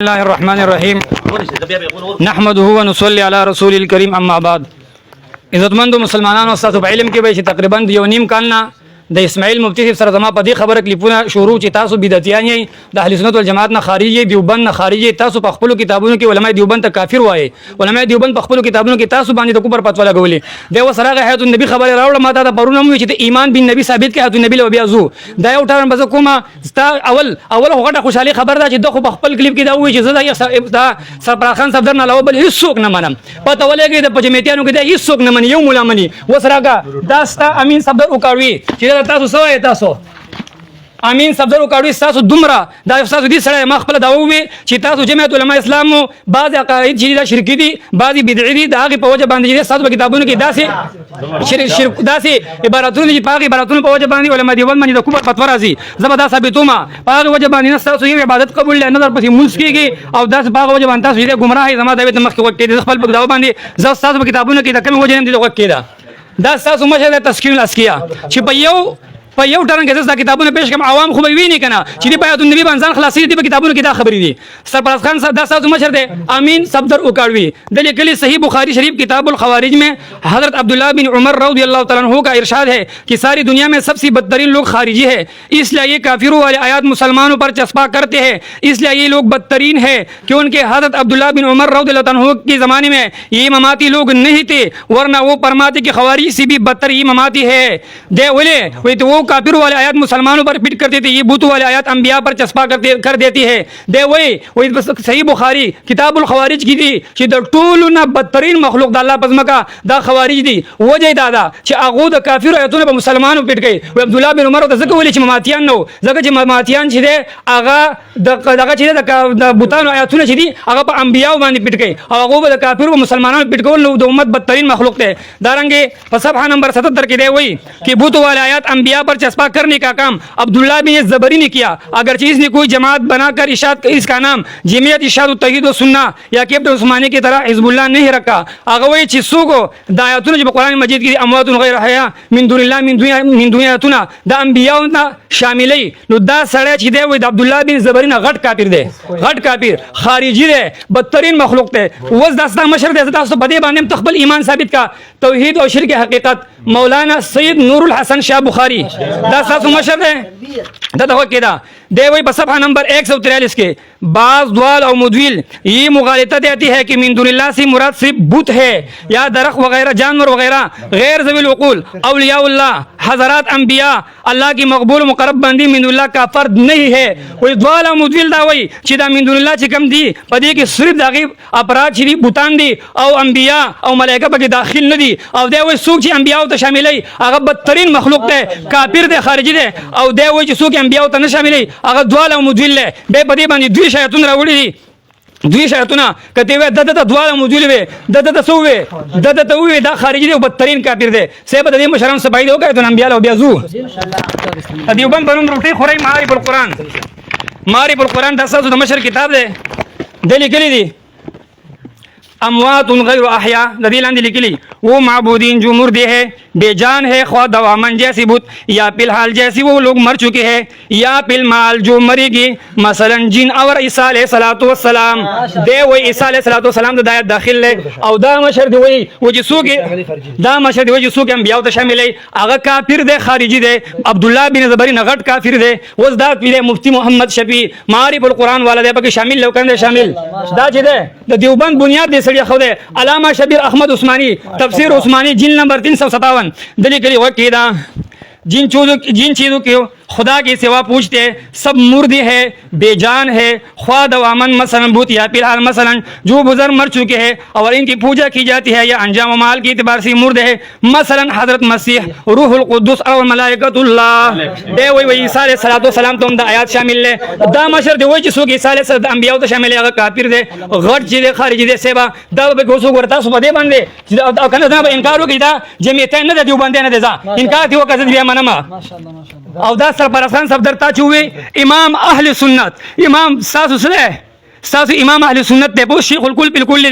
الله الرحمن الرحیم نحمده ونصلي على رسول الكریم اما بعد. عزتمندو مسلمانانو، تاسو په علم کې به چې تقریبا یو نیم کال نه د اسماعیل مفتی صاحب سره زما په دې خبره کلیپونه شروع چې تاسو بدعتیان یې، د اهل سنت والجماعت نه خارج یې، دیوبند نه خارج یې، تاسو په خپل کتابونو کې علماء دیوبند ته کافر وایي، علماء دیوبند په خپل کتابونو کې تاسو باندې د کفر فتوا لګولې. دا وسره حیات النبی خبره راوړه ماته د پرونه مو چې د ایمان بن نبی ثابت کې حیات النبی له بیا زو دا یو ټارن بز کومه ستا اول هغه خوشالي خبر ده چې د خو په خپل کلیپ کې دا وایي چې زه دا سرپرست خان صفدر نه علاوه بل هیڅ څوک نه منم. پته ولګي د پجمیتانو کې دا هیڅ څوک نه مني، یو مولا مني. وسره دا ستا امین صفدر وکاوي چې تاسو سوې تاسو امین صفدر وکاوي تاسو دومره دا تاسو دې سره ما خپل دا ووي چې تاسو جمعیت علماء اسلام بعض عقاید چې دا شرکی دي، بعضی بدعي دي، دا هغه په وجه باندې چې تاسو په کتابونو کې داسې شرک داسې عبارتونه چې په هغه عبارتونو په وجه باندې علماء دیوبند باندې د کفر فتوا راځي. زبر دا ثابتوما په هغه وجه باندې نه تاسو یو عبادت قبول نه نظر پسې مونږ کېږي او داس په هغه وجه باندې تاسو دې گمراهي زما د مخ کې وکړي د خپل په دا باندې زو تاسو په کتابونو کې د کوم وجه نه دي وکړي دا تاسو مشه د تسکین الاسکیه چې په یو ټرن کې دا کتابونه پېښ کوم عوام خو به ویني کنه چې دی بیات النبی باندې ځان خلاصي دي په کتابونو کې دا خبرې دي. سرپرست خان صاحب دا تاسو مشر دي امین صفدر وکاوي د لیکلي صحیح بخاری شریف کتاب الخوارج میں حضرت عبداللہ بن عمر رضی اللہ تعالیٰ عنہ کا ارشاد ہے کہ ساری دنیا میں سب سے بدترین لوگ خارجی ہے، اس لیے یہ کافروں والے آیات مسلمانوں پر چسپا کرتے ہیں، اس لیے یہ لوگ بدترین ہے کہ ان کے حضرت عبداللہ بن عمر رضی اللہ عنہ کے زمانے میں یہ اماماتی لوگ نہیں تھے، ورنہ وہ فرماتے کہ خوارج سے بھی بدتر یہ اماماتی ہے. دے بولے تو وہ کافروں والے آیات مسلمانوں پر پٹ کرتے تھے، یہ بتوں والے آیات انبیاء پر چسپا کر دیتی ہے. دے وہی صحیح بخاری کتاب الخوارج کی دی چې د ټولو نه بدترین مخلوق د الله پزمکا دا خوارج دي. وجه دا ده چې هغه د کافر آیاتونو په مسلمانانو پټ کړي. و عبدالله بن عمر ته ځکه ویل چې مماتیان نو ځکه چې مماتیان چې دی هغه دغه چې د بوتانو آیاتونه چې دي هغه په انبیاء باندې پټ کړي او هغه د کافر او مسلمانانو پټ کول نو د امت بدترین مخلوق دی. دارنګه په صفحه نمبر 77 کې دی وایي کہ بتوں والے آیات انبیاء پر چسپا کرنے کا کام عبداللہ بن زبری نے کیا، اگرچہ اس نے کوئی جماعت بنا کر اس کا نام جمعیت ارشاد التوحید و سنہ یا کیبٹ عثمانی کی طرح حزب اللہ نہیں رکھا. هغه وایي چې څوک د آیاتونو چې په قرآن مجید کې اموات غیر حیا من دون الله من دون آیاتونه د انبیاء نه شاملې، نو دا سړی چې دی وایي د عبدالله بن زبری نه غټ کافر دی، غټ کافر خارجي دی، بدترین مخلوق دی. اوس دا مشر دی، تاسو په دې باندې خپل ایمان ثابت کا توحید او شرک حقیقت. مولانا سید نور الحسن شاہ بخاری دا تاسو مشر دی دا ته کېدا دی وایي په صفحه نمبر 143 کے بعض دوال اور مدویل یہ مغالطت آتی ہے کہ من دون اللہ سے مراد صرف بت ہے یا درخت وغیرہ جانور وغیرہ غیر ذوی العقول اولیاء اللہ حضرات انبیاء اللہ کی مقبول مقرب بندی من دون اللہ کا فرد نہیں ہے. وہی دوال اور مدویل دا وایي چې دا من دون اللہ چې کم دی په دې کې صرف دغه افراد چې دي بوتان دي او انبیاء او ملائکه پکې داخل نه دي. او دی وایي څوک چې انبیاء ته شاملوي هغه بدترین مخلوق دی، کافر دی، خارجي دی. او دی وایي چې څوک انبیاء ته نه شاملوي هغه دوال او مدویل دی. به په دې باندې دوی شایتون راوړي دي، دوی شایتونه کته وې دته دوال مدویل وې دته سو وې دته وې دا خارجي دی او بدترین کافر دی. سه په دې مشران سپای دی وکړه ته انبیاء او بیا زو دیوبند بنوم روټي خوري معارف القرآن. معارف القرآن تاسو د مشر کتاب دی د لیکلي دي اموات غیر احیا ندی لاندې لیکلی وہ معبودین جو مردے ہیں بے جان ہے، خواہ دوامن جیسی بت یا فی الحال جیسی وہ لوگ مر چکے ہیں یا فی المال جو مرے گی مثلا جن اور عیسیٰ علیہ الصلوۃ والسلام. دے وہی عیسیٰ علیہ الصلوۃ والسلام د دایت داخل لے او دا مشر دی وہی وہ جسو کے دا مشر دی وہی جسو کے انبیاء ته شامل ہے هغه کافر دی، خارجی دی. عبداللہ بن زبری نغټ کافر دی. وز دا پیله مفتی محمد شفیع معارف القرآن والا دی پکې شامل لو کنده شامل دا چې دی د دیوبند بنیاد دی سړي خو دی. علامہ شبیر احمد عثمانی تفسیر عثمانی جلد نمبر 357 دلی کے لیے وقیدہ جن چیزوں کے خدا کے سوا پوچھتے سب مردے ہے، بے جان ہے، خواہ دوامن مثلا بت یا فی الحال مثلا جو بزرگ مر چکے ہیں اور ان کی پوجا کی جاتی ہے یا انجام و مال کے اعتبار سے مرد ہے، مثلا حضرت مسیح، روح القدس اور ملائکۃ اللہ. دے وہی عیسیٰ علیہ الصلوۃ والسلام تو دا آیات شامل لے دا مشر دے وہی جسو کہ عیسیٰ علیہ السلام انبیاء تو شامل ہے کافر دے غٹ چیز خارجی دے سیوا دا به کوسو ورتا سو بده باندې کنه دا انکار وکړي دا جمعیت نه دی باندې نه دی ځا انکار دی وکړه بیا منما او دا سرپرست خان صفدر تا چوي امام اهل سنت امام ساسو سره ساس امام اہل سنت تے پوچھ شیخ الکل بالکل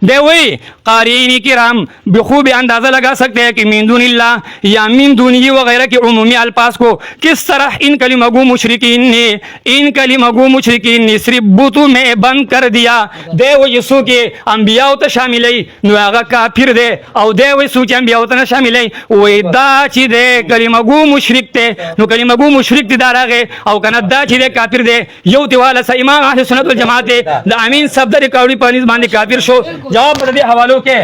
دے وہی قارئین کرام بخوبی اندازہ لگا سکتے ہیں کہ من دون اللہ یا من دونی وغیرہ کے عمومی الفاظ کو کس طرح ان کلمہ گو مشرکین نے صرف بتوں میں بند کر دیا. دے وہ یسو کے انبیاء تے شامل ہے نو هغه کافر دے او دے وہ سو چې انبیاء ته شامل ہے وې دا چې دے کلمہ گو مشرک تے نو کلمہ گو مشرک دي دارغه او کنه دا چې دے کافر دے یو دیواله س امام اهل سنت والجماعت دے دا امین صاحب د ریکارډي پانیز باندې کافر شو. جواب دې حوالو کې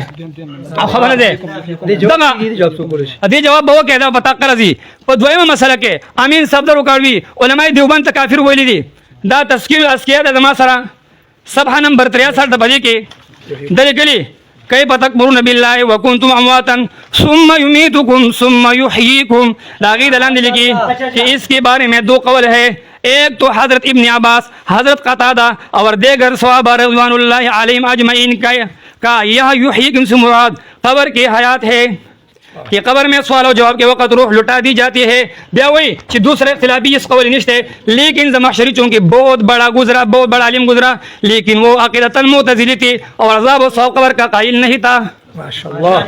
او خبره دے دې جواب به وکړه دا پتا قرضی په دویمه مسله کې امین صاحب د ریکارډي علماء دیوبند ته کافر ویلي دي. دا تذکیر الاسکیه د ما سره صفحه نمبر 63 د بلی کې دلګلی کیف تکفرون بالله وکنتم امواتا ثم یمیتکم ثم یحییکم. لاغی دلان لکھی کہ اس کے بارے میں دو قول ہے. ایک تو حضرت ابن عباس حضرت قتادہ اور دیگر صحابہ رضوان اللہ علیہم اجمعین کا یہ یحییکم سے مراد قبر کی حیات ہے کہ قبر میں سوال و جواب کے وقت روح لٹا دی جاتی ہے. بیا وہی کہ دوسرے اختلافی اس قول نشتے لیکن زمخشری چونکہ بہت بڑا گزرا بہت بڑا عالم گزرا لیکن وہ عقیدۃ معتزلی تھی اور عذاب و ثواب قبر کا قائل نہیں تھا. ماشاءاللہ.